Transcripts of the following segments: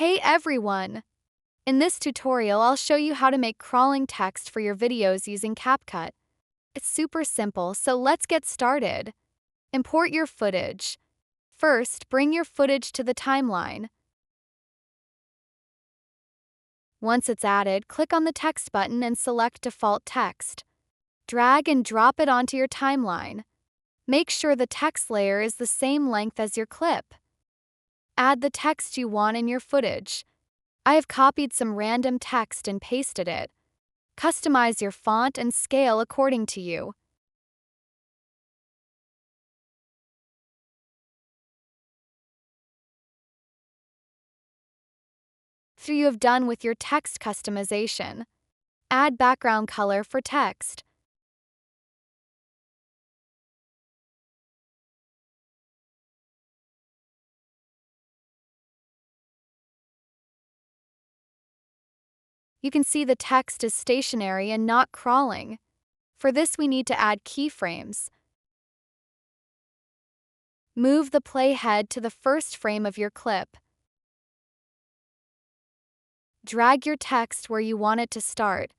Hey everyone! In this tutorial, I'll show you how to make crawling text for your videos using Capcut. It's super simple, so let's get started. Import your footage. First, bring your footage to the timeline. Once it's added, click on the text button and select default text. Drag and drop it onto your timeline. Make sure the text layer is the same length as your clip. Add the text you want in your footage. I have copied some random text and pasted it. Customize your font and scale according to you. After you have done with your text customization, add background color for text. You can see the text is stationary and not crawling. For this, we need to add keyframes. Move the playhead to the first frame of your clip. Drag your text where you want it to start.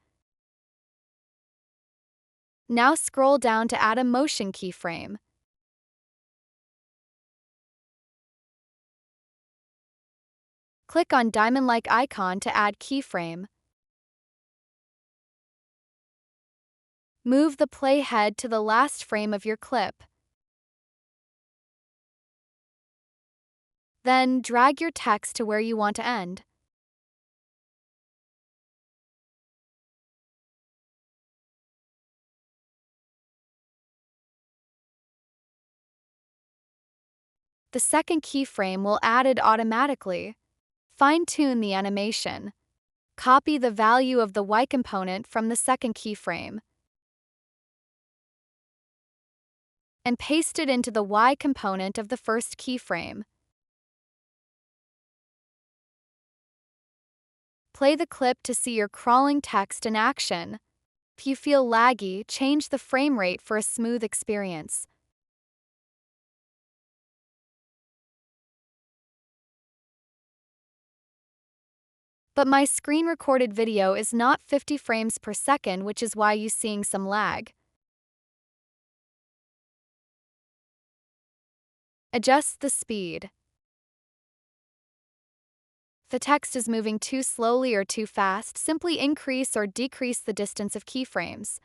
Now scroll down to add a motion keyframe. Click on diamond-like icon to add keyframe. Move the playhead to the last frame of your clip. Then drag your text to where you want to end. The second keyframe will add it automatically. Fine-tune the animation. Copy the value of the Y component from the second keyframe and paste it into the Y component of the first keyframe. Play the clip to see your crawling text in action. If you feel laggy, change the frame rate for a smooth experience. But my screen-recorded video is not 50 frames per second, which is why you're seeing some lag. Adjust the speed. If the text is moving too slowly or too fast, simply increase or decrease the distance of keyframes.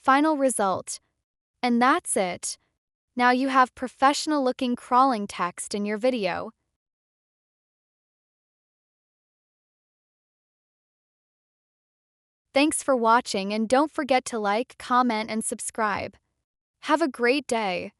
Final result. And that's it. Now you have professional-looking crawling text in your video. Thanks for watching, and don't forget to like, comment, and subscribe. Have a great day.